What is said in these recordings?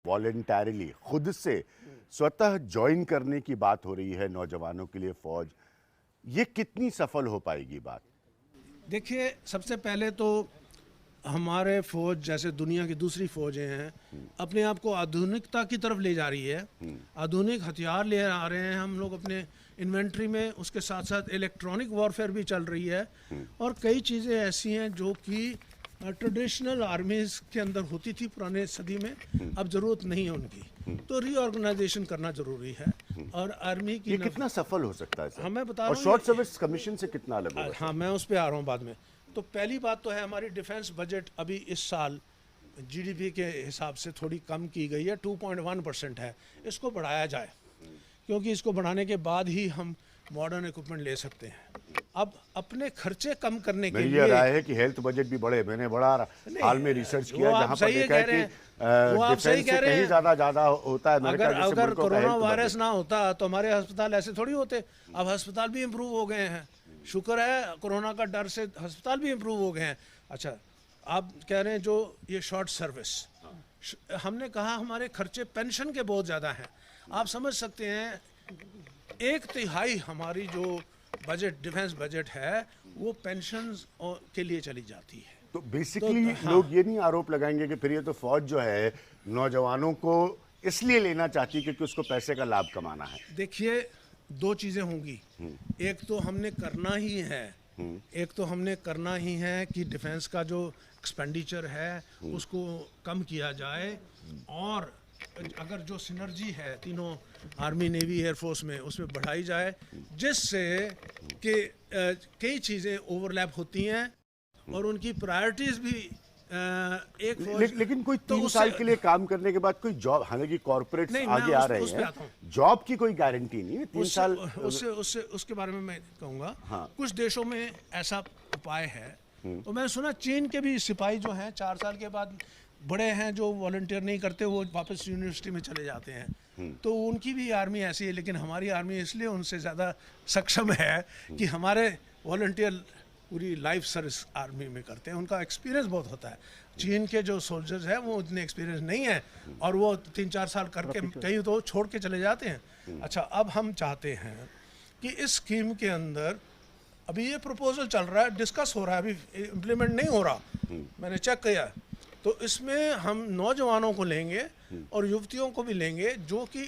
Voluntarily खुद से स्वतः ज्वाइन करने की बात हो रही है नौजवानों के लिए फौज, ये कितनी सफल हो पाएगी बात? देखिए, सबसे पहले तो हमारे फौज जैसे दुनिया की दूसरी फौजें हैं, अपने आप को आधुनिकता की तरफ ले जा रही है। आधुनिक हथियार ले आ रहे हैं हम लोग अपने इन्वेंट्री में, उसके साथ साथ इलेक्ट्रॉनिक वॉरफेयर भी चल रही है। और कई चीज़ें ऐसी हैं जो कि ट्रेडिशनल आर्मीज के अंदर होती थी पुराने सदी में, अब ज़रूरत नहीं है उनकी, तो रीऑर्गेनाइजेशन करना ज़रूरी है। और आर्मी की ये कितना सफल हो सकता है सर? हाँ, मैं बता और रहा हूँ शॉर्ट सर्विस कमीशन से कितना अलग होगा? हाँ, मैं उस पर आ रहा हूँ बाद में। तो पहली बात तो है हमारी डिफेंस बजट अभी इस साल जीडीपी के हिसाब से थोड़ी कम की गई है, 2.1% है। इसको बढ़ाया जाए, क्योंकि इसको बढ़ाने के बाद ही हम मॉडर्न इक्विपमेंट ले सकते हैं। अब अपने खर्चे कम करने के मेरी लिए ये राय है कि हेल्थ बजट भी बढ़े। मैंने बड़ा हाल में रिसर्च किया जहां पर देखा है कि डिफेंस से कहीं ज्यादा होता है। अगर कोरोना वायरस ना होता तो हमारे अस्पताल ऐसे थोड़ी होते। अब अस्पताल भी इम्प्रूव हो गए हैं, शुक्र है, कोरोना का डर से अस्पताल भी इम्प्रूव हो गए हैं। अच्छा, आप कह रहे हैं जो ये शॉर्ट सर्विस, हमने कहा हमारे खर्चे पेंशन के बहुत ज़्यादा हैं। आप समझ सकते हैं 1/3 हमारी जो बजट डिफेंस बजट है वो पेंशन के लिए चली जाती है। तो बेसिकली लोग ये नहीं आरोप लगाएंगे कि फिर ये तो फौज जो है नौजवानों को इसलिए लेना चाहती है क्योंकि उसको पैसे का लाभ कमाना है? देखिए, दो चीज़ें होंगी। एक तो हमने करना ही है कि डिफेंस का जो एक्सपेंडिचर है उसको कम किया जाए, और अगर जो सिनर्जी है तीनों आर्मी, नेवी, एयरफोर्स में, उसमें बढ़ाई जाए, जिससे कि कई चीज़ें ओवरलैप होती हैं और उनकी प्रायोरिटीज़ भी एक फौज। लेकिन कोई 3 साल के लिए काम करने के बाद कोई जॉब, हालांकि कॉर्पोरेट्स आगे आ रहे हैं, जॉब की कोई गारंटी नहीं है 3 साल। उसके बारे में मैं कहूँगा। हाँ। कुछ देशों में ऐसा उपाय है। और मैंने सुना चीन के भी सिपाही जो हैं 4 साल के बाद बड़े हैं जो वॉलंटियर नहीं करते, वो वापस यूनिवर्सिटी में चले जाते हैं। तो उनकी भी आर्मी ऐसी है। लेकिन हमारी आर्मी इसलिए उनसे ज़्यादा सक्षम है कि हमारे वॉलंटियर पूरी लाइफ सर्विस आर्मी में करते हैं, उनका एक्सपीरियंस बहुत होता है। चीन के जो सोल्जर्स हैं वो उतने एक्सपीरियंस नहीं है और वो 3-4 साल करके कहीं तो छोड़ के चले जाते हैं। अच्छा, अब हम चाहते हैं कि इस स्कीम के अंदर अभी ये प्रपोजल चल रहा है, डिस्कस हो रहा है, अभी इम्प्लीमेंट नहीं हो रहा, मैंने चेक किया। तो इसमें हम नौजवानों को लेंगे और युवतियों को भी लेंगे जो कि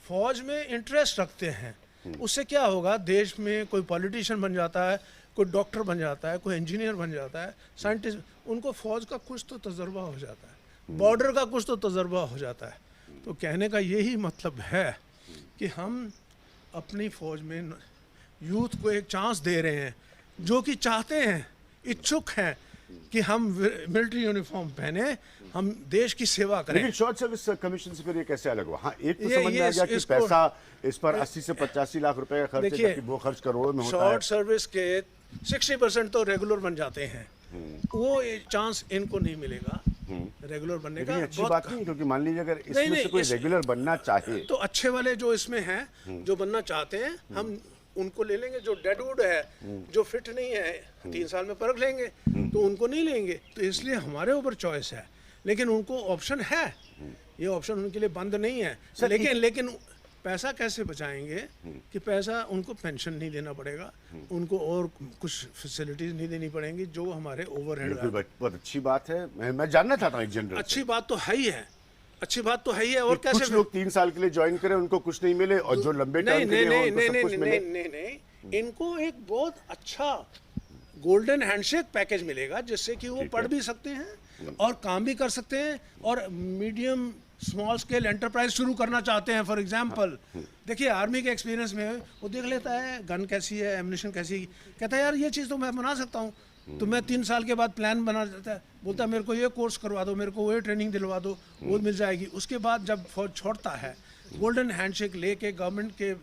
फौज में इंटरेस्ट रखते हैं। उससे क्या होगा, देश में कोई पॉलिटिशियन बन जाता है, कोई डॉक्टर बन जाता है, कोई इंजीनियर बन जाता है, साइंटिस्ट, उनको फौज का कुछ तो तजर्बा हो जाता है, बॉर्डर का कुछ तो तजर्बा हो जाता है। तो कहने का यही मतलब है कि हम अपनी फौज में यूथ को एक चांस दे रहे हैं जो कि चाहते हैं, इच्छुक हैं कि हम मिलिट्री यूनिफॉर्म पहने, हम देश की सेवा करें। लेकिन शॉर्ट सर्विस कमीशन से फिर ये कैसे अलग हुआ? हाँ, एक तो समझ में आ गया कि पैसा इस पर 80 से 85 लाख रुपए का खर्च है, वो खर्च करोड़ों में होता है। शॉर्ट सर्विस के 60% तो रेगुलर बन जाते हैं, वो चांस इनको नहीं मिलेगा रेगुलर बनने का। अच्छी बात नहीं, क्योंकि मान लीजिए अगर इसमें से कोई रेगुलर बनना चाहे तो अच्छे वाले जो इसमें हैं, जो बनना चाहते हैं, हम उनको ले लेंगे। जो डेडवुड है, जो फिट नहीं है, 3 साल में परख लेंगे, तो उनको नहीं लेंगे। तो इसलिए हमारे ऊपर चॉइस है, लेकिन उनको ऑप्शन है, ये ऑप्शन उनके लिए बंद नहीं है। लेकिन पैसा कैसे बचाएंगे कि पैसा उनको पेंशन नहीं देना पड़ेगा, उनको और कुछ फैसिलिटीज नहीं देनी पड़ेंगी जो हमारे ओवरहेड। बहुत अच्छी बात है, मैं जानना चाहता हूँ एक जनरल। अच्छी बात तो है ही है, अच्छी बात तो है ही है। और कैसे कुछ लोग 3 साल के लिए ज्वाइन करें, उनको कुछ नहीं मिले, और जो लंबे टाइम के लिए हो उनको सब कुछ मिले। नहीं, इनको एक बहुत अच्छा गोल्डन हैंडशेक पैकेज मिलेगा, जिससे कि वो पढ़ भी सकते हैं और काम भी कर सकते हैं, और मीडियम स्मॉल स्केल एंटरप्राइज शुरू करना चाहते हैं। फॉर एग्जांपल, देखिए आर्मी के एक्सपीरियंस में वो देख लेता है गन कैसी है, एम्युनिशन कैसी, कहता है यार ये चीज़ तो मैं बना सकता हूँ। तो मैं 3 साल के बाद प्लान बना देता है, बोलता है मेरे को ये कोर्स करवा दो, मेरे को वो ट्रेनिंग दिलवा दो, वो मिल जाएगी। उसके बाद जब फौज छोड़ता है, गोल्डन हैंडशेक लेके गवर्नमेंट के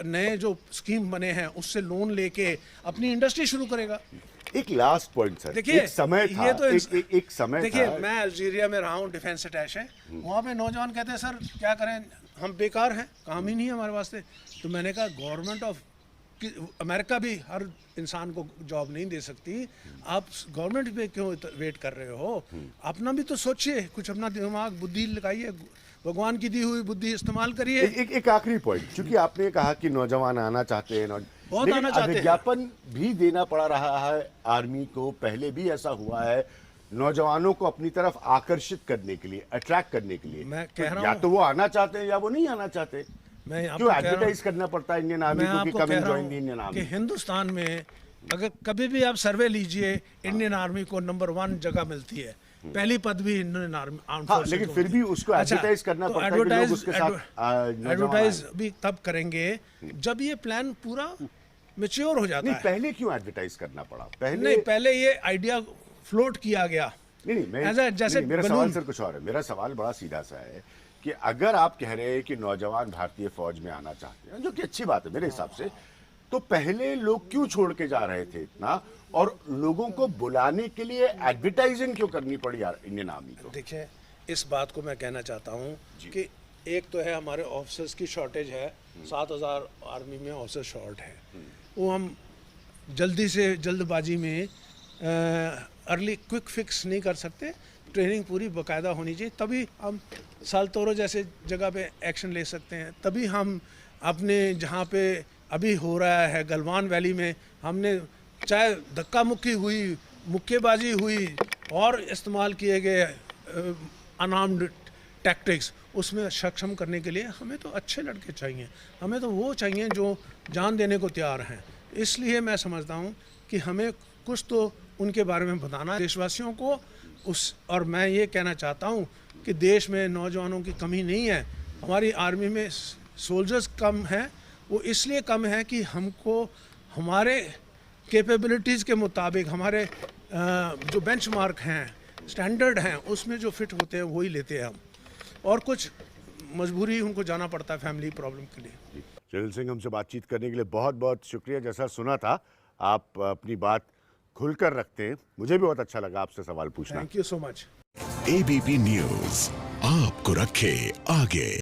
नए जो स्कीम बने हैं उससे लोन लेके अपनी इंडस्ट्री शुरू करेगा। एक लास्ट पॉइंट सर, देखिए एक समय था, एक समय देखिए, मैं अल्जीरिया में रहा हूँ, डिफेंस अटैचे, वहाँ पे नौजवान कहते हैं सर क्या करें, हम बेकार हैं, काम ही नहीं है हमारे वास्ते। तो मैंने कहा गवर्नमेंट ऑफ अमेरिका भी हर इंसान को जॉब नहीं दे सकती, आप गवर्नमेंट पे क्यों वेट कर रहे हो? अपना भी तो सोचिए, कुछ अपना दिमाग बुद्धि लगाइए। भगवान की दी हुई बुद्धि इस्तेमाल करिए। एक आखिरी पॉइंट, क्योंकि आपने कहा कि नौजवान आना चाहते हैं, बहुत लेकिन आना चाहते हैं। विज्ञापन भी देना पड़ रहा है आर्मी को। पहले भी ऐसा हुआ है, नौजवानों को अपनी तरफ आकर्षित करने के लिए, अट्रैक्ट करने के लिए। मैं कह रहा या हूं, तो वो आना चाहते हैं या वो नहीं आना चाहते। मैं आपको क्यों कह रहा हूं, एडवर्टाइज करना पड़ता है इंडियन आर्मी मैं को कि आपको कम कह एंड रहा जॉइन द इंडियन हूं कि आर्मी? हिंदुस्तान में अगर कभी भी आप सर्वे लीजिए, इंडियन आर्मी को नंबर 1 जगह मिलती है, पहली पद भी इंडियन आर्मी आर्म्ड हाँ, फोर्सेस लेकिन को फिर मिलती भी है। उसको अच्छा, एडवर्टाइज करना तो पड़ता है कि लोग उसके साथ नौजवान एडवर्टाइज आए। भी तब करेंगे जब ये प्लान पूरा मैच्योर हो जाता नहीं, है। पहले क्यों एडवर्टाइज करना पड़ा? पहले नहीं, पहले ये आइडिया फ्लोट किया गया। नहीं, जैसे मेरा balloon- सवाल सर कुछ और है। मेरा सवाल बड़ा सीधा सा है कि अगर आप कह रहे हैं कि नौजवान भारतीय फौज में आना चाहते हैं, जो कि अच्छी बात है मेरे हिसाब से, तो पहले लोग क्यों छोड़ के जा रहे थे इतना, और लोगों को बुलाने के लिए एडवर्टाइजिंग क्यों करनी पड़ी यार इंडियन आर्मी को? देखिए, इस बात को मैं कहना चाहता हूँ कि एक तो है हमारे ऑफिसर्स की शॉर्टेज है, 7,000 आर्मी में ऑफिसर शॉर्ट है। वो हम जल्दी से जल्दबाजी में अर्ली क्विक फिक्स नहीं कर सकते। ट्रेनिंग पूरी बाकायदा होनी चाहिए, तभी हम सालतोरो जैसे जगह पे एक्शन ले सकते हैं। तभी हम अपने जहाँ पे अभी हो रहा है गलवान वैली में, हमने चाहे धक्का मुक्की हुई, मुक्केबाजी हुई और इस्तेमाल किए गए अनआर्म्ड टैक्टिक्स, उसमें सक्षम करने के लिए हमें तो अच्छे लड़के चाहिए। हमें तो वो चाहिए जो जान देने को तैयार हैं। इसलिए मैं समझता हूँ कि हमें कुछ तो उनके बारे में बताना है देशवासियों को। और मैं ये कहना चाहता हूँ कि देश में नौजवानों की कमी नहीं है। हमारी आर्मी में सोल्जर्स कम हैं, वो इसलिए कम है कि हमको हमारे कैपेबिलिटीज़ के मुताबिक हमारे जो बेंचमार्क हैं, स्टैंडर्ड हैं, उसमें जो फिट होते हैं वही लेते हैं हम, और कुछ मजबूरी उनको जाना पड़ता है फैमिली प्रॉब्लम के लिए। चरण सिंह, हमसे बातचीत करने के लिए बहुत बहुत शुक्रिया। जैसा सुना था, आप अपनी बात खुलकर रखते हैं। मुझे भी बहुत अच्छा लगा आपसे सवाल पूछना। Thank you so much. ABP news आपको रखे आगे।